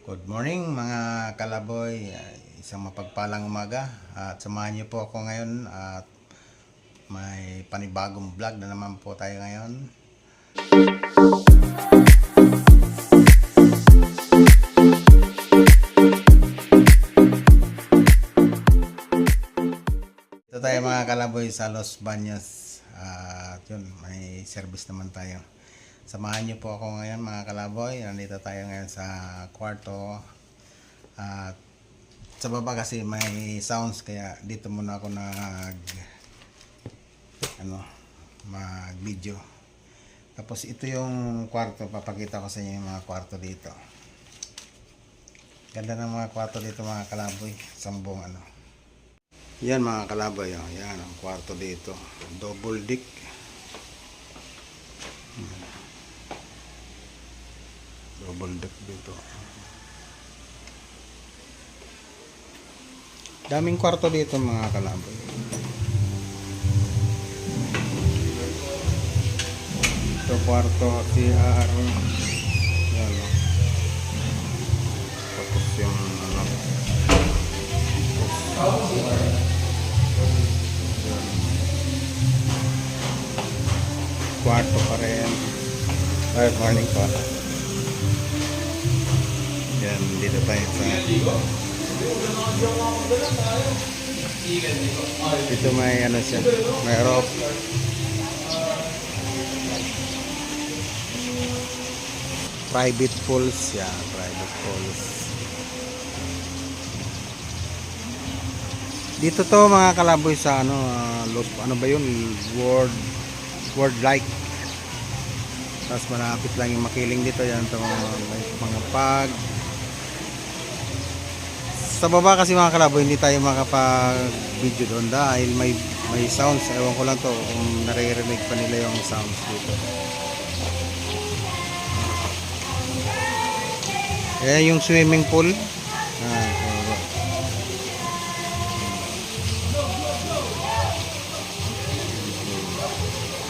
Good morning mga kalaboy, isang mapagpalang umaga at samahan niyo po ako ngayon at may panibagong vlog na naman po tayo ngayon. Ito tayo mga kalaboy sa Los Baños at yun, may service naman tayo. Samahan niyo po ako ngayon mga kalaboy. Nandito tayo ngayon sa kwarto at sa baba kasi may sounds kaya dito muna ako mag video. Tapos ito yung kwarto, papakita ko sa inyo yung mga kwarto dito. Ganda ng mga kwarto dito mga kalaboy, sambong yan mga kalaboy, yan ang kwarto dito, double deck. Double deck dito. Daming kwarto dito mga kalaboy. Ito kwarto, CR. Yan o. Tapos yung kwarto pa rin. Good morning po. Yan, dito tayo sa ito may siya, may roof. Private pools yan, private pools. Dito to mga kalaboy sa ano ba yun, World Light. Tapos malapit lang yung makiling dito yan, ito mga pag sa baba kasi mga kalaboy hindi tayo makapag video doon dahil may sounds. Ewan ko lang to kung naririnig pa nila yung sounds dito. Kaya yung swimming pool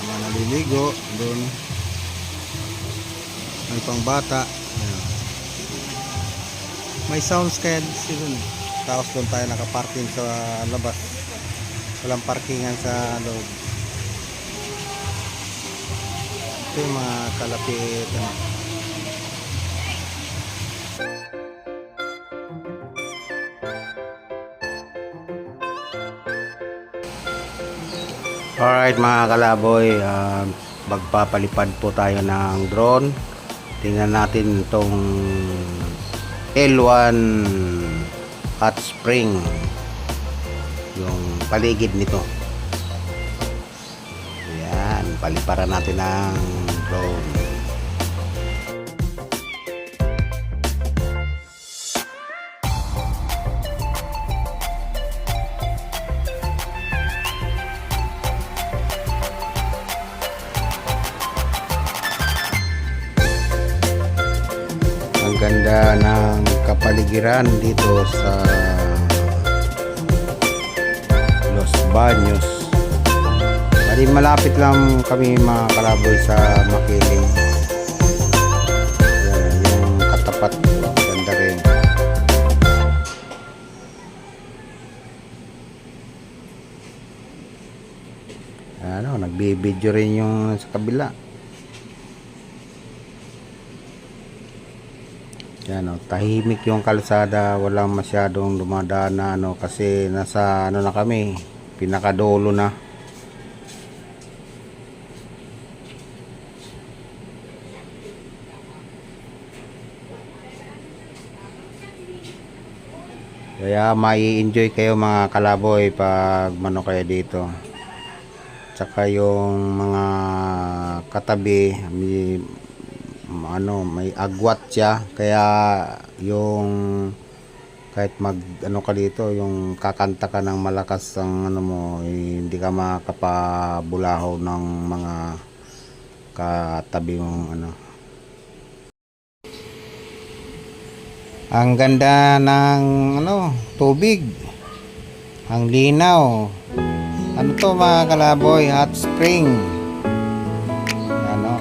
mga naliligo doon, may pang bata. May sounds kaya dito. Tapos doon tayo nakaparking sa labas. Walang parkingan sa loob. Ito yung mga kalapit. Alright mga kalaboy, magpapalipad po tayo ng drone. Tingnan natin itong L1 hot spring, yung paligid nito. Yan, paliparan natin ng drone. Ang ganda ng kapaligiran dito sa Los Baños. Bali malapit lang kami mga kalaboy sa Makiling. Yung katapat, ganda rin. Nagbibideo rin yung sa kabila. Yan tahimik yung kalsada, walang masyadong dumadaan na kasi nasa na kami, pinakadulo na. Kaya mai-enjoy kayo mga kalaboy pag kayo dito. Tsaka yung mga katabi may agwat siya, kaya yung kahit ka dito, yung kakanta ka ng malakas ang hindi ka makapabulahaw ng mga katabi mong Ang ganda ng tubig, ang linaw. To mga kalaboy, hot spring.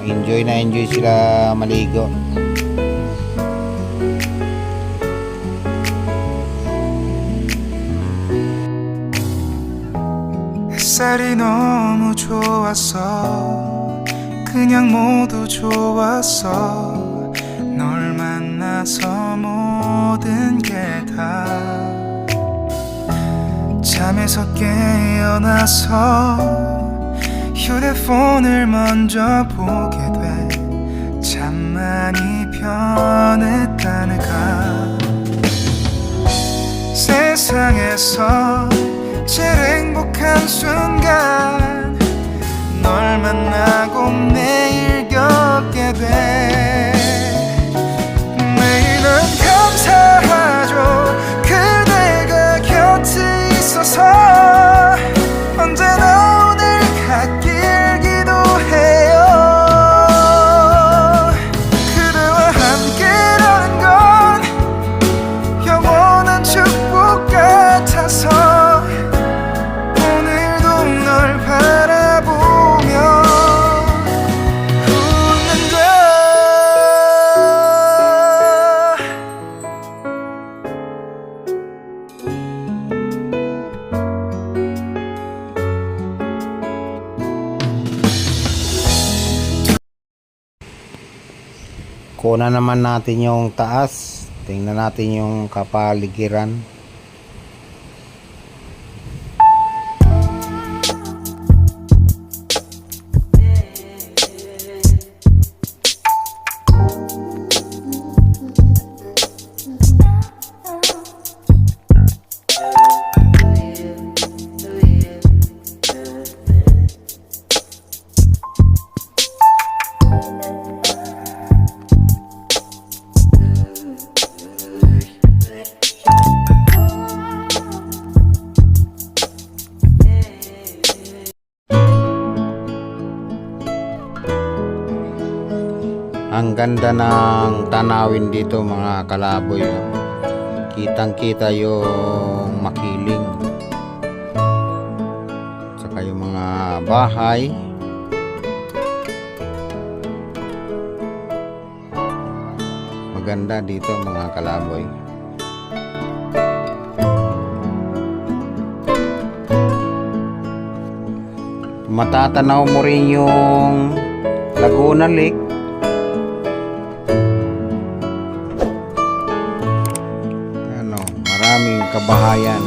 Enjoy na enjoy sila maligo. 햇살이 너무 좋았어. 그냥 모두 좋았어. 널 만나서 모든 게 다 잠에서 깨어나서 휴대폰을 먼저 보게 돼. 참 많이 변했다는가. 세상에서 제일 행복한 순간 널 만나고 매일 겪게 돼. 매일은 감사하죠. 그대가 곁에 있어서 언제나 오늘 같길 기도해요. 그대와 함께라는 건 영원한 축복 같아서 오늘도 널 바라보며 웃는다. Kuna naman natin yung taas. Tingnan natin yung kapaligiran. Ang ganda ng tanawin dito mga kalaboy. Kitang kita yung makiling, saka yung mga bahay. Maganda dito mga kalaboy. Matatanaw mo rin yung Laguna Lake. Maraming kabahayan.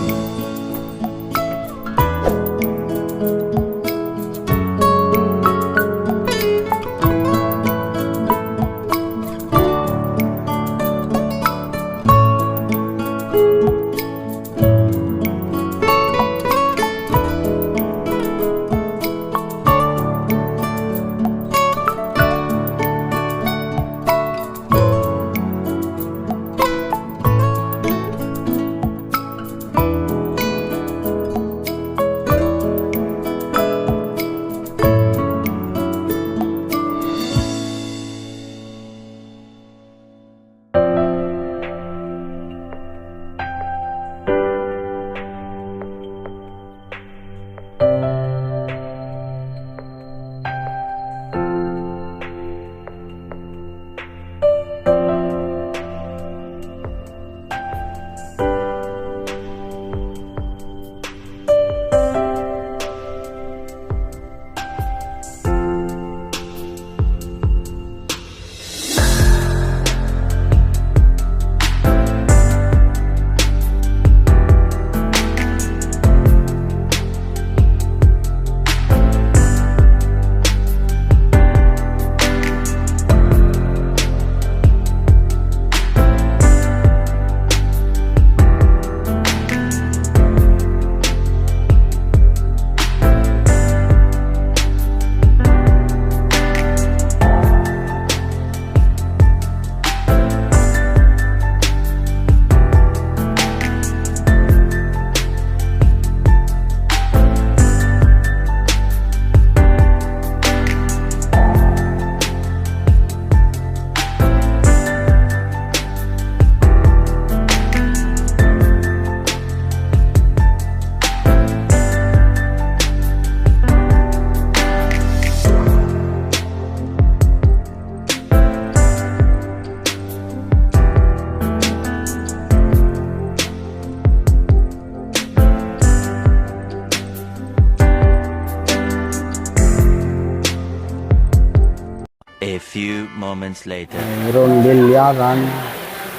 moments later. Mayroon bilyaran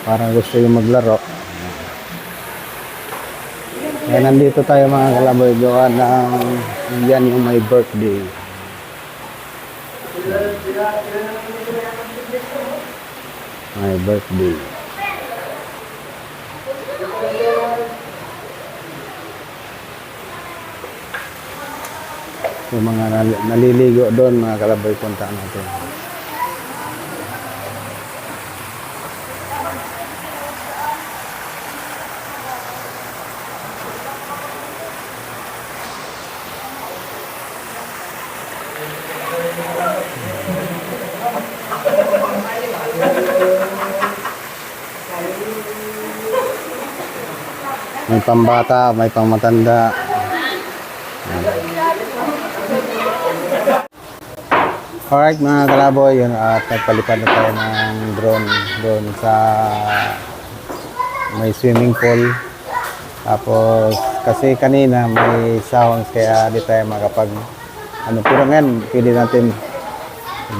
para gusto yung maglaro. Kaya nandito tayo mga kalaboy, gawa ng yan yung may birthday. My birthday. Yung mga naliligo doon, mga kalaboy, puntaan natin. May pambata, may pangmatanda. Alright mga kalaboy, yun, at nagpalipad na tayo ng drone doon sa may swimming pool. Tapos kasi kanina may sounds kaya di tayo makapag pero ngayon pwede natin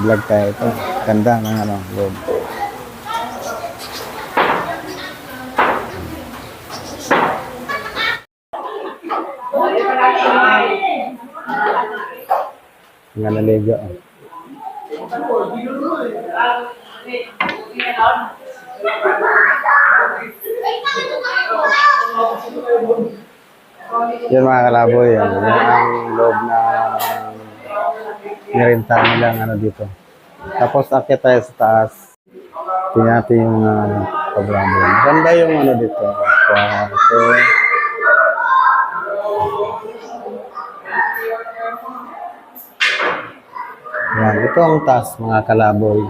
vlog tayo ito. Ganda ng loob. Nga naligo. Yan mga kalaboy, yan ang loob na nirenta nilang dito. Tapos akit tayo sa taas. Tingnan natin yung paglaboy. Ganda yung dito. So, yan, ito ang taas mga kalaboy.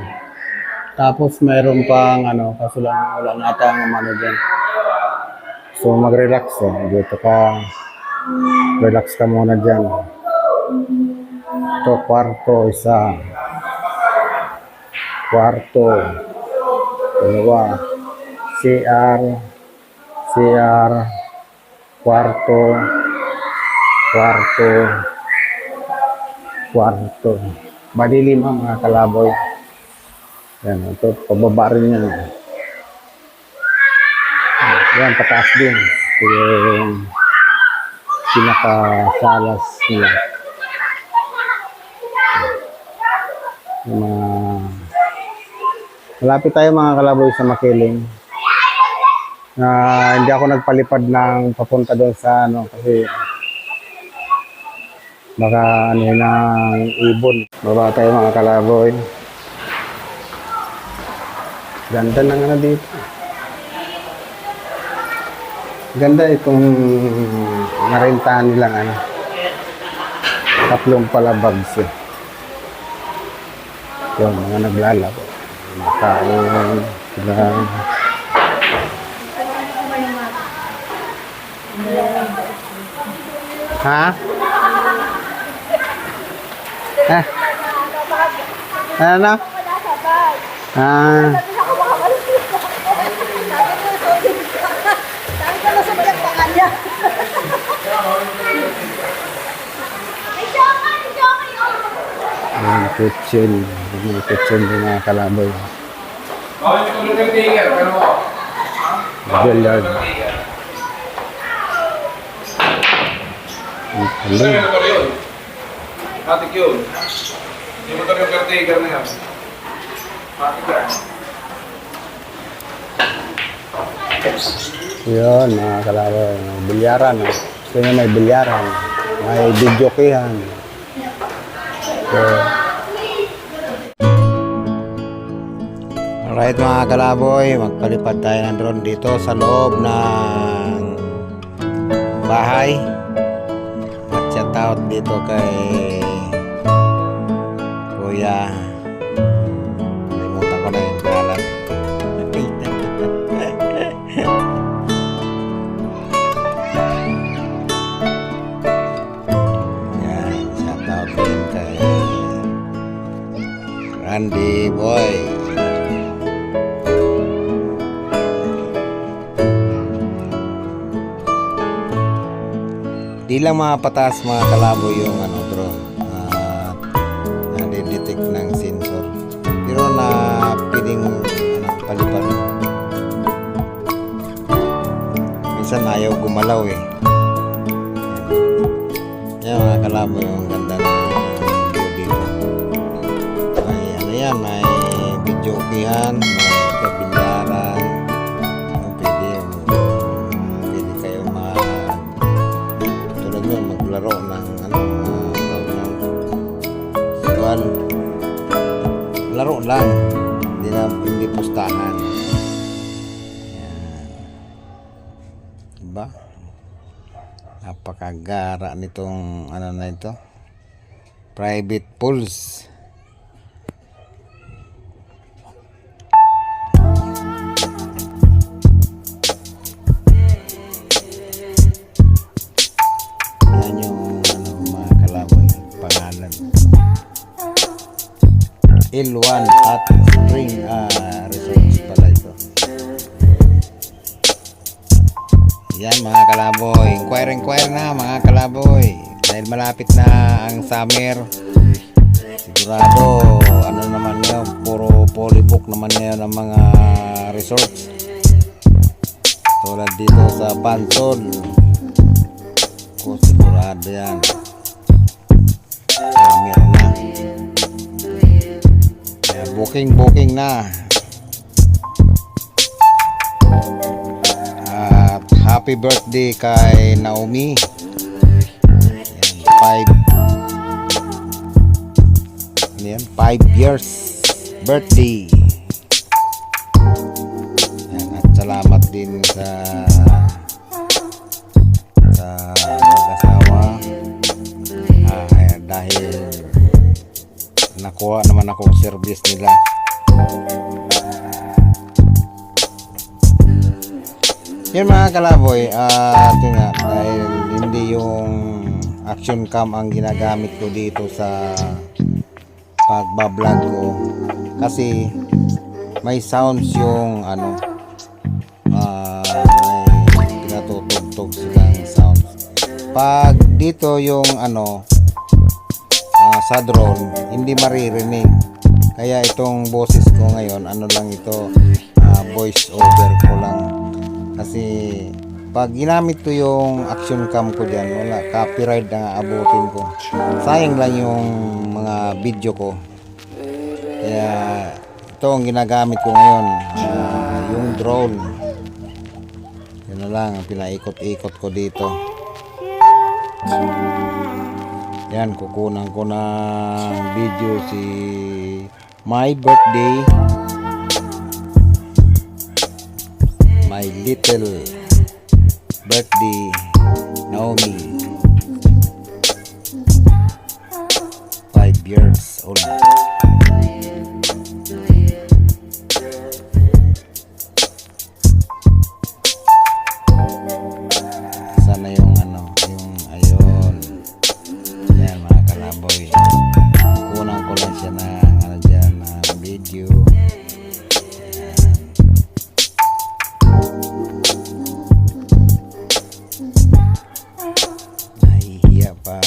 Tapos mayroon pang kaso lang wala na ata ang dyan. So mag-relax dito ka. Relax ka muna dyan. Ito kwarto, isa. Kwarto. Dalawa. CR. Kwarto. Madilim ang mga kalaboy. Yan, ito, pababa rin yan. Yan, pataas din. Ito yung pinakasalas nila. Malapit tayo mga kalaboy sa Makiling. Hindi ako nagpalipad ng papunta doon sa kasi baka ng ibon. Baba tayo mga kalaboy. Ganda ng dito. Ganda itong narentahan nilang 3 palabags. Yung mga naglalaro. Makain sila. Ha? Ano? Yung kitchen. Yung kitchen din mga kalaboy. Billiard. Ano yung motor yun? Matik yun. Yung motor yung caretaker na yan. Matik yan. Yun mga kalaboy. Bilyaran. Gusto nyo may bilyaran. May videokehan. So, alright mga kalaboy, magpalipad tayo ng drone dito sa loob ng bahay. At shout out dito kay Kuya. Nalimutan ko na yung pangalan. Yan, shout out din kay Randy Boy. Di lang mga pataas mga kalaboy yung drone. Nade-detect ng sensor. Pero na pwedeng paliparin. Minsan ayaw gumalaw eh. Yan mga kalaboy, ang ganda ng view dito. May ano yan, may videokihan, may kabilyaran. Pwede kayo tulad yun, maglaro ng tawag ng laro lang, hindi pustahan. Yan. Diba? Napakagara nitong ano na ito, private pools. Yan yung ano, mga kalaboy, pangalan L1 at Spring Resorts pala ito. Yan mga kalaboy, inquire na mga kalaboy, dahil malapit na ang summer. Sigurado ano naman yun, puro polybook naman yun ang mga resorts. Tulad dito sa Pansol, ko sigurado yan summer na. Booking na. At happy birthday kay Naomi. Yan, 5 years birthday. Yan, at salamat din sa mag-asawa. Dahil nakuha naman ako service nila. Yun mga kalaboy, yun nga, dahil hindi yung action cam ang ginagamit ko dito sa pagbablog ko, kasi may sounds yung ano, may pinatutugtog silang sounds. Pag dito yung ano, sa drone, hindi maririnig. Kaya itong boses ko ngayon, ano lang ito, voice over ko lang. Kasi pag ginamit ko yung action cam ko dyan, wala, copyright na abutin ko. Sayang lang yung mga video ko. Kaya ito ang ginagamit ko ngayon, yung drone. Yun na lang ang pinaikot-ikot ko dito. Yan, kukunan ko na video si my birthday, my little birthday Naomi, 5 years old. Sana yung ano, yung ayun. Yan mga kalaboy, kunan ko lang siya na ano dyan, na video. Nahihiya pa.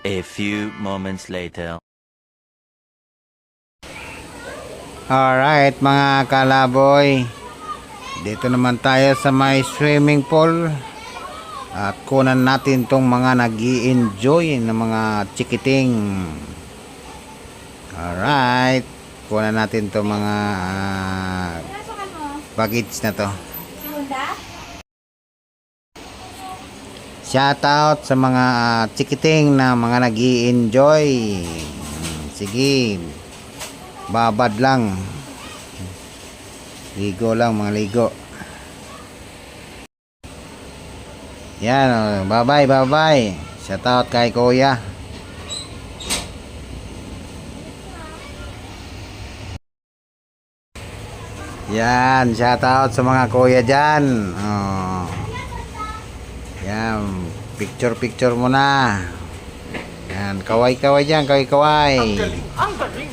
A few moments later. Alright mga kalaboy, dito naman tayo sa may swimming pool at kunan natin tong mga nag-i-enjoy na mga chikiting. Alright, kunan natin tong mga baggage na to. Shout out sa mga chikiting na mga nag-i-enjoy. Sige, babad lang, ligo lang, mga ligo. Yan, bye bye. Shout out kay kuya. Yan, shout out sa mga kuya dyan. Oh. Yan, picture muna. Yan, kaway dyan, kaway. Ang galing!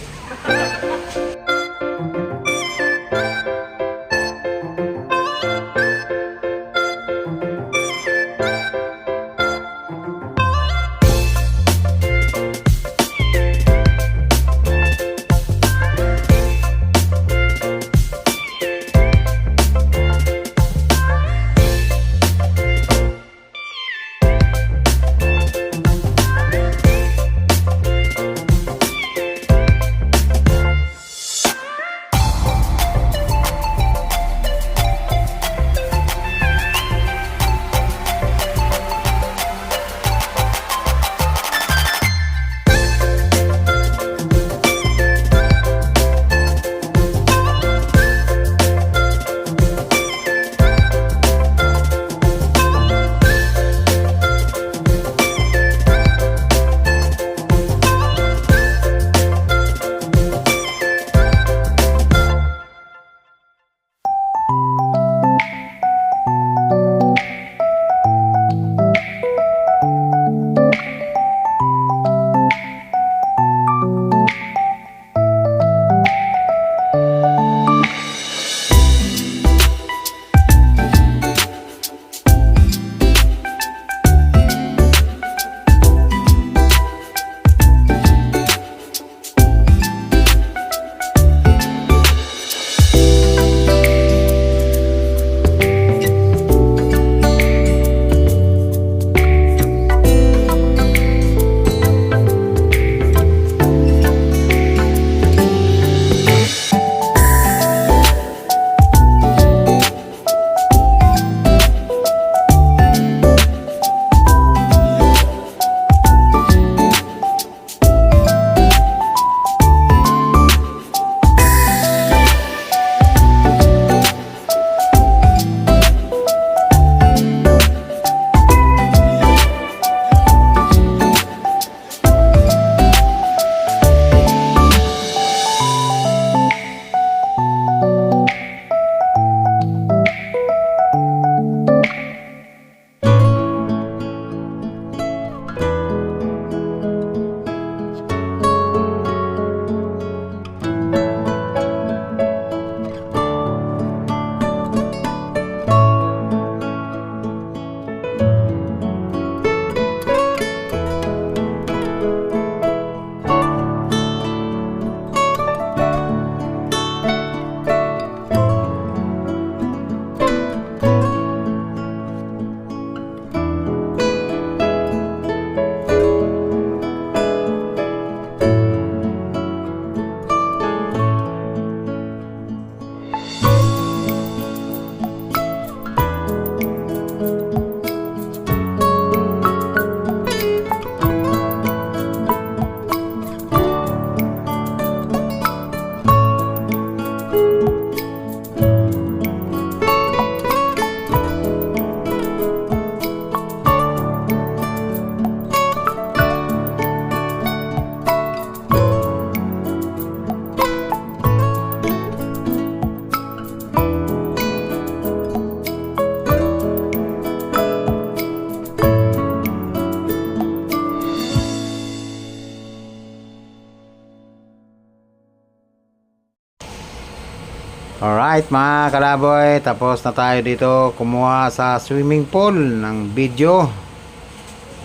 Alright mga kalaboy, tapos na tayo dito kumuha sa swimming pool ng video.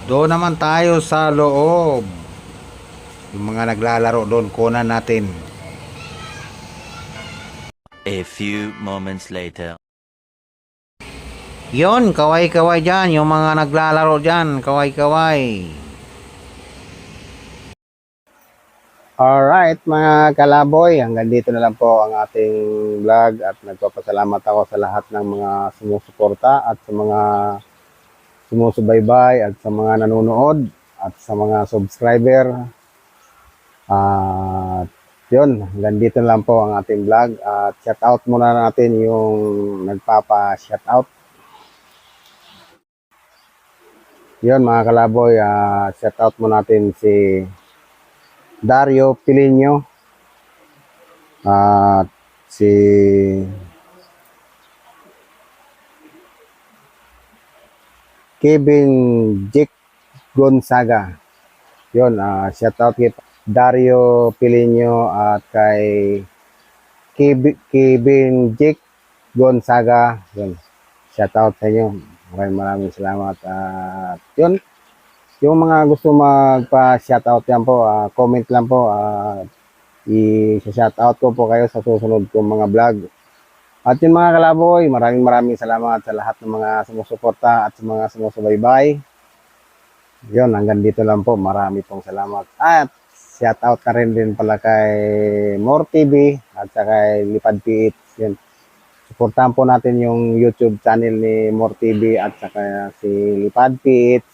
Doon naman tayo sa loob. Yung mga naglalaro doon, kunan natin. A few moments later. Yon, kaway-kaway dyan. Yung mga naglalaro dyan, kaway-kaway. Alright mga kalaboy, hanggang dito na lang po ang ating vlog at nagpapasalamat ako sa lahat ng mga sumusuporta at sa mga sumusubaybay at sa mga nanonood at sa mga subscriber. At yun, hanggang dito na lang po ang ating vlog at shout out muna natin yung nagpapa-shout out. Yun mga kalaboy, shout out mo natin si Dario Pilinio at si Kevin Jake Gonzaga. Yun, shout out kay Dario Pilinio at kay Kevin Jake Gonzaga. Yun, shout out sa inyo. Maraming salamat. At yun, yung mga gusto magpa-shoutout yan po, comment lang po. I-shoutout ko po kayo sa susunod kong mga vlog. At yun mga kalaboy, maraming salamat sa lahat ng mga sumusuporta at sa mga sumusubaybay. Yun, hanggang dito lang po. Marami pong salamat. At shoutout na rin din pala kay More TV at sa kay Lipad PH. Yun. Suportahan po natin yung YouTube channel ni More TV at saka si Lipad PH.